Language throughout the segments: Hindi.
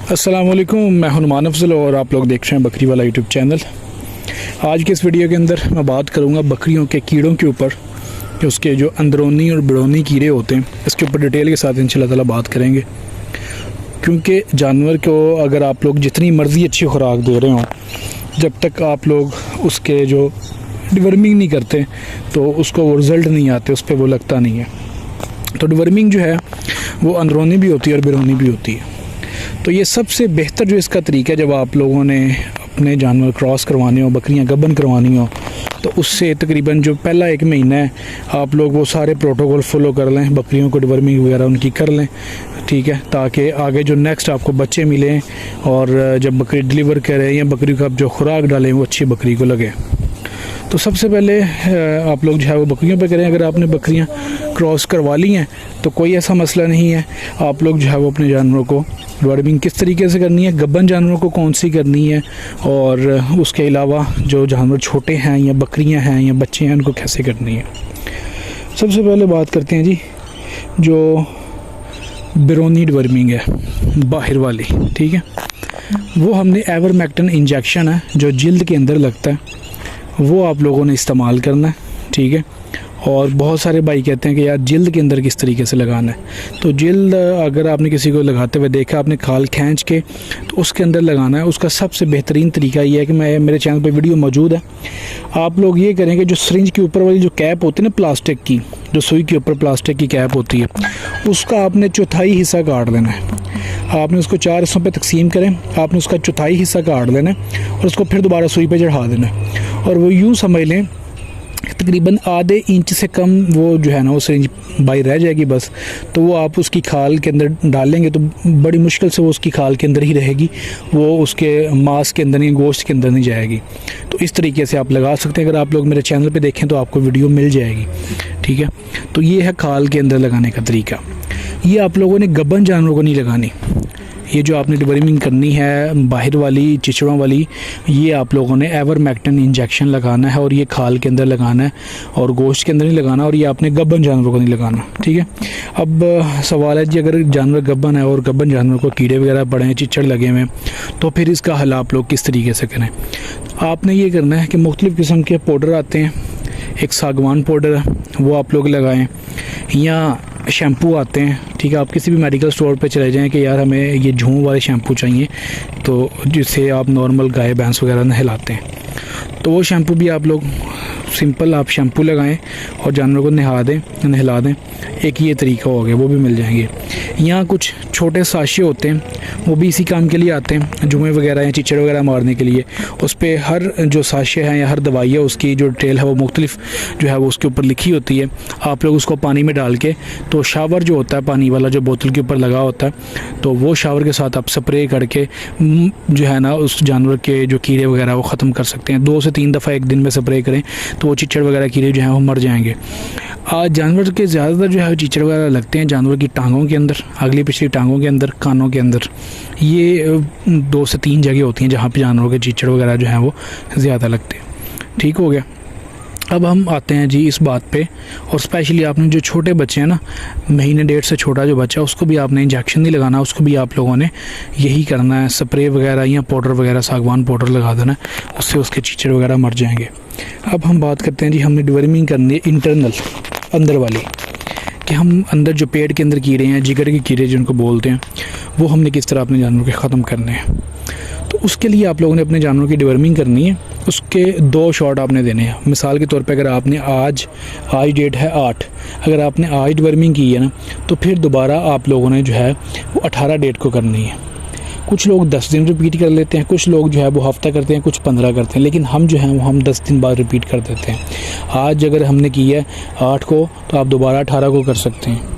अस्सलाम वालेकुम, मैं हूं नुमान अफजल और आप लोग देख रहे हैं बकरी वाला यूट्यूब चैनल। आज के इस वीडियो के अंदर मैं बात करूंगा बकरियों के कीड़ों के ऊपर कि उसके जो अंदरूनी और बिड़ूनी कीड़े होते हैं इसके ऊपर डिटेल के साथ इंशाल्लाह ताला बात करेंगे। क्योंकि जानवर को अगर आप लोग जितनी मर्ज़ी अच्छी खुराक दे रहे हो, जब तक आप लोग उसके जो डिवर्मिंग नहीं करते तो उसको वो रिज़ल्ट नहीं आते, उस पर वो लगता नहीं है। तो डिवर्मिंग जो है वो अंदरूनी भी होती है और बिड़ूनी भी होती है। तो ये सबसे बेहतर जो इसका तरीका है, जब आप लोगों ने अपने जानवर क्रॉस करवाने हो, बकरियां गबन करवानी हो, तो उससे तकरीबन जो पहला 1 महीना है आप लोग वो सारे प्रोटोकॉल फॉलो कर लें, बकरियों को डिवर्मिंग वगैरह उनकी कर लें, ठीक है, ताकि आगे जो नेक्स्ट आपको बच्चे मिलें और जब बकरी डिलीवर करें या बकरी को आप जो खुराक डालें वो अच्छी बकरी को लगे। तो सबसे पहले आप लोग जो है वो बकरियों पे करें। अगर आपने बकरियां क्रॉस करवा ली हैं तो कोई ऐसा मसला नहीं है। आप लोग जो है वो अपने जानवरों को डिवर्मिंग किस तरीके से करनी है, गब्बन जानवरों को कौन सी करनी है, और उसके अलावा जो जानवर छोटे हैं या बकरियां हैं या बच्चे हैं उनको कैसे करनी है। सबसे पहले बात करते हैं जी जो बिरोनी डिवर्मिंग है बाहर वाली, ठीक है, वो हमने एवरमेक्टिन इंजेक्शन है जो जिल्द के अंदर लगता है, वो आप लोगों ने इस्तेमाल करना है, ठीक है। और बहुत सारे भाई कहते हैं कि यार जिल्द के अंदर किस तरीके से लगाना है। तो जिल्द अगर आपने किसी को लगाते हुए देखा, आपने खाल खींच के तो उसके अंदर लगाना है। उसका सबसे बेहतरीन तरीका ये है कि मेरे चैनल पे वीडियो मौजूद है, आप लोग ये करेंगे, जो सिरिंज के ऊपर वाली जो कैप होती है ना प्लास्टिक की, जो सुई के ऊपर प्लास्टिक की कैप होती है, उसका आपने चौथाई हिस्सा काट देना है। आपने उसको 4 हिस्सों पे तकसीम करें, आपने उसका चौथाई हिस्सा काट देना है और उसको फिर दोबारा सुई पे चढ़ा देना है। और वो यूँ समझ लें तकरीबन आधे इंच से कम वो जो है ना वो सिरिंज बाहर रह जाएगी बस। तो वो आप उसकी खाल के अंदर डालेंगे तो बड़ी मुश्किल से वो उसकी खाल के अंदर ही रहेगी, वो उसके मांस के अंदर नहीं, गोश्त के अंदर नहीं जाएगी। तो इस तरीके से आप लगा सकते हैं। अगर आप लोग मेरे चैनल पे देखें तो आपको वीडियो मिल जाएगी, ठीक है। तो ये है खाल के अंदर लगाने का तरीका। ये आप लोगों ने गबन जानवरों को नहीं लगानी। ये जो आपने डिवर्मिंग करनी है बाहर वाली चिचड़ों वाली, ये आप लोगों ने एवरमेक्टिन इंजेक्शन लगाना है और ये खाल के अंदर लगाना है और गोश्त के अंदर नहीं लगाना, और ये आपने गबन जानवरों को नहीं लगाना, ठीक है। अब सवाल है जी, अगर जानवर गबन है और गबन जानवर को कीड़े वगैरह पड़े हैं, चिचड़ लगे हुए हैं, तो फिर इसका हल आप लोग किस तरीके से करें। आपने ये करना है कि मुख्तलिफ़ किस्म के पाउडर आते हैं, एक सागवान पाउडर है वो आप लोग लगाएं, या शैम्पू आते हैं, ठीक है। आप किसी भी मेडिकल स्टोर पे चले जाएं कि यार हमें ये झूम वाले शैम्पू चाहिए, तो जिससे आप नॉर्मल गाय भैंस वगैरह नहलाते हैं, तो वो शैम्पू भी आप लोग सिंपल आप शैम्पू लगाएं और जानवर को नहला दें। एक ये तरीका हो गया, वो भी मिल जाएंगे। यहाँ कुछ छोटे साशे होते हैं, वो भी इसी काम के लिए आते हैं, जुएँ वगैरह या चिचड़ वगैरह मारने के लिए। उस पर हर जो साशे हैं या हर दवाई है उसकी जो डिटेल है वो मुख्तलिफ जो है वो उसके ऊपर लिखी होती है। आप लोग उसको पानी में डाल के, तो शावर जो होता है पानी वाला जो बोतल के ऊपर लगा होता है, तो वो शावर के साथ आप स्प्रे करके जो है ना उस जानवर के जो कीड़े वगैरह वो ख़त्म कर सकते हैं। 2 से 3 दफ़ा एक दिन में स्प्रे करें तो वो चिचड़ वगैरह कीड़े जो हैं वो मर जाएंगे। आज जानवर के ज़्यादातर जो है चिचड़ वगैरह लगते हैं जानवर की टांगों के अंदर, अगली पिछली टांगों के अंदर, कानों के अंदर। ये 2 से 3 जगह होती हैं जहाँ पे जानवरों के चिचड़ वगैरह जो हैं वो ज़्यादा लगते हैं, ठीक हो गया। अब हम आते हैं जी इस बात पे, और स्पेशली आपने जो छोटे बच्चे हैं ना, महीने 1.5 से छोटा जो बच्चा है, उसको भी आपने इंजेक्शन नहीं लगाना, उसको भी आप लोगों ने यही करना है, स्प्रे वगैरह या पाउडर वगैरह सागवान पाउडर लगा देना, उससे उसके चिचड़ वगैरह मर जाएंगे। अब हम बात करते हैं जी हमने डिवर्मिंग करनी है इंटरनल, अंदर वाली, कि हम अंदर जो पेट के अंदर कीड़े हैं, जिगर के कीड़े जिनको बोलते हैं, वो हमने किस तरह अपने जानवरों के ख़त्म करने हैं। तो उसके लिए आप लोगों ने अपने जानवरों की डिवर्मिंग करनी है। उसके 2 शॉट आपने देने हैं। मिसाल के तौर पे अगर आपने आज डेट है 8, अगर आपने आज डिवर्मिंग की है ना, तो फिर दोबारा आप लोगों ने जो है वो 18 डेट को करनी है। कुछ लोग 10 दिन रिपीट कर लेते हैं, कुछ लोग जो है वो हफ्ता करते हैं, कुछ 15 करते हैं, लेकिन हम जो है वो हम 10 दिन बाद रिपीट कर देते हैं। आज अगर हमने की है 8 को, तो आप दोबारा 18 को कर सकते हैं।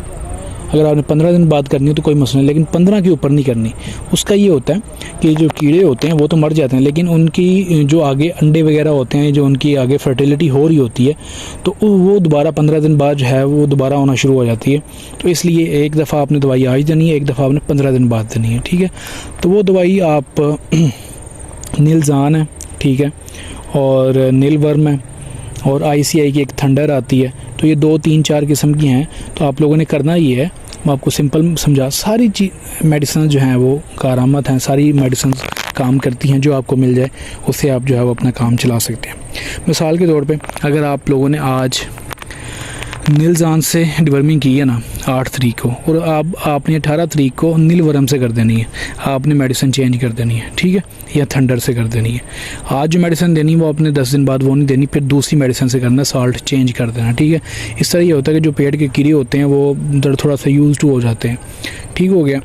अगर आपने 15 दिन बाद करनी है तो कोई मसला नहीं, लेकिन 15 के ऊपर नहीं करनी। उसका ये होता है कि जो कीड़े होते हैं वो तो मर जाते हैं, लेकिन उनकी जो आगे अंडे वगैरह होते हैं, जो उनकी आगे फर्टिलिटी हो रही होती है, तो वो दोबारा 15 दिन बाद जो है वो दोबारा होना शुरू हो जाती है। तो इसलिए एक दफ़ा आपने दवाई आज देनी है, एक दफ़ा आपने 15 दिन बाद देनी है, ठीक है। तो वो दवाई आप नीलजान है, ठीक है, और नीलवर्म है, और ICI की एक थंडर आती है। तो ये 2, 3, 4 किस्म की हैं। तो आप लोगों ने करना ये है मैं आपको सिंपल समझा, सारी चीज़ मेडिसिन जो हैं वो कारामद हैं, सारी मेडिसिन काम करती हैं, जो आपको मिल जाए उससे आप जो है वो अपना काम चला सकते हैं। मिसाल के तौर पे अगर आप लोगों ने आज नीलजान से डिवर्मिंग की है ना 8 तारीख को, और आपने 18 तारीख को नीलवरम से कर देनी है, आपने मेडिसिन चेंज कर देनी है, ठीक है, या थंडर से कर देनी है। आज जो मेडिसिन देनी है वो आपने 10 दिन बाद वो नहीं देनी, फिर दूसरी मेडिसिन से करना, साल्ट चेंज कर देना, ठीक है। इस तरह ये होता है कि जो पेट के कीड़े होते हैं वो थोड़ा सा यूज टू हो जाते हैं, ठीक हो गया।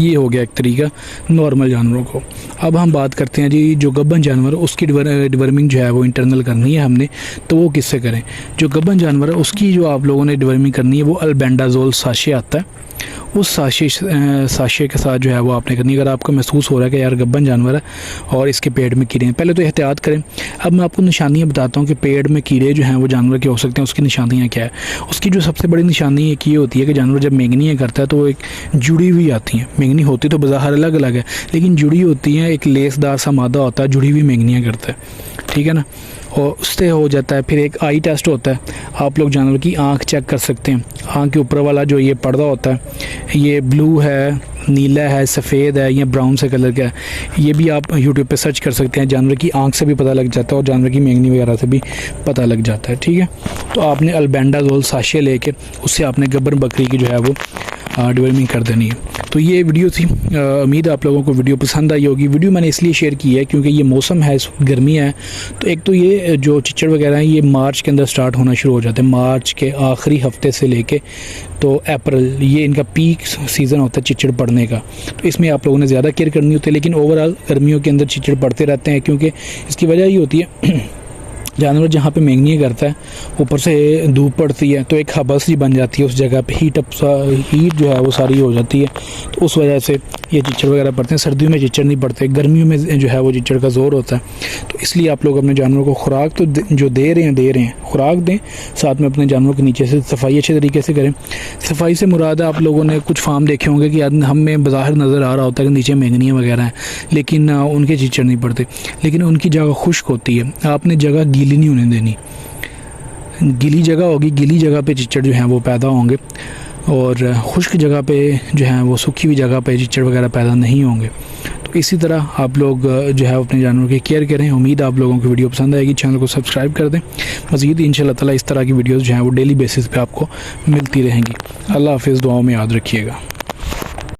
ये हो गया एक तरीका नॉर्मल जानवरों को। अब हम बात करते हैं जी जो गब्बन जानवर उसकी डिवर्मिंग जो है वो इंटरनल करनी है हमने, तो वो किससे करें। जो गब्बन जानवर है उसकी जो आप लोगों ने डिवर्मिंग करनी है वो अल्बेंडाजोल साशे आता है, उस साशे के साथ जो है वो आपने करनी है। अगर आपको महसूस हो रहा है कि यार गब्बन जानवर है और इसके पेट में कीड़े हैं, पहले तो एहतियात करें। अब मैं आपको निशानियाँ बताता हूँ कि पेट में कीड़े जो हैं वो जानवर के हो सकते हैं, उसकी निशानियाँ क्या है। उसकी जो सबसे बड़ी निशानी एक ये होती है कि जानवर जब मेंगनियाँ करता है तो वो एक जुड़ी हुई आती हैं। मेंगनी होती तो बाहर अलग अलग है, लेकिन जुड़ी होती हैं, एक लेसदार सा मादा होता है, जुड़ी हुई मेंगनियाँ करता है, ठीक है ना। और उससे हो जाता है। फिर एक आई टेस्ट होता है, आप लोग जानवर की आंख चेक कर सकते हैं। आंख के ऊपर वाला जो ये पर्दा होता है ये ब्लू है, नीला है, सफ़ेद है या ब्राउन से कलर का है, ये भी आप यूट्यूब पे सर्च कर सकते हैं। जानवर की आंख से भी पता लग जाता है और जानवर की मेंगनी वगैरह से भी पता लग जाता है, ठीक है। तो आपने अल्बेंडाजोल साशे लेके उससे आपने गब्बर बकरी की जो है वो डिवर्मिंग कर देनी है। तो ये वीडियो थी, उम्मीद आप लोगों को वीडियो पसंद आई होगी। वीडियो मैंने इसलिए शेयर की है क्योंकि ये मौसम है, गर्मी है, तो एक तो ये जो चिच्चड़ वगैरह हैं ये मार्च के अंदर स्टार्ट होना शुरू हो जाते हैं, मार्च के आखिरी हफ्ते से लेके तो अप्रैल, ये इनका पीक सीज़न होता है चिच्चड़ पड़ने का। तो इसमें आप लोगों ने ज़्यादा केयर करनी होती है, लेकिन ओवरऑल गर्मियों के अंदर चिच्चड़ पड़ते रहते हैं क्योंकि इसकी वजह ये होती है जानवर जहाँ पे मेंगनियाँ करता है ऊपर से धूप पड़ती है तो एक हबस ही बन जाती है उस जगह पे, हीट जो है वो सारी हो जाती है, तो उस वजह से ये चिच्चड़ वगैरह पड़ते हैं। सर्दियों में चिच्चड़ नहीं पड़ते, गर्मियों में जो है वो चिच्चड़ का ज़ोर होता है। तो इसलिए आप लोग अपने जानवरों को खुराक तो जो दे रहे हैं खुराक दें, साथ में अपने जानवरों के नीचे से सफाई अच्छे तरीके से करें। सफाई से मुराद है, आप लोगों ने कुछ फार्म देखे होंगे कि हमें बाहर नज़र आ रहा होता है कि नीचे मेंगनियाँ वगैरह हैं, लेकिन उनके चिच्चड़ नहीं पड़ते, लेकिन उनकी जगह खुश्क होती है। आपने जगह गीली नहीं होने देनी, गीली जगह होगी, गीली जगह पे चिच्चड़ जो हैं वो पैदा होंगे, और खुश्क जगह पे जो है वो सूखी हुई जगह पे चिच्चड़ वगैरह पैदा नहीं होंगे। तो इसी तरह आप लोग जो है अपने जानवरों की केयर करें। उम्मीद आप लोगों की वीडियो पसंद आएगी, चैनल को सब्सक्राइब कर दें। मज़ीद इंशाल्लाह ताला इस तरह की वीडियोज़ जो हैं वो डेली बेसिस पे आपको मिलती रहेंगी। अल्लाह हाफ़िज़, दुआओं में याद रखिएगा।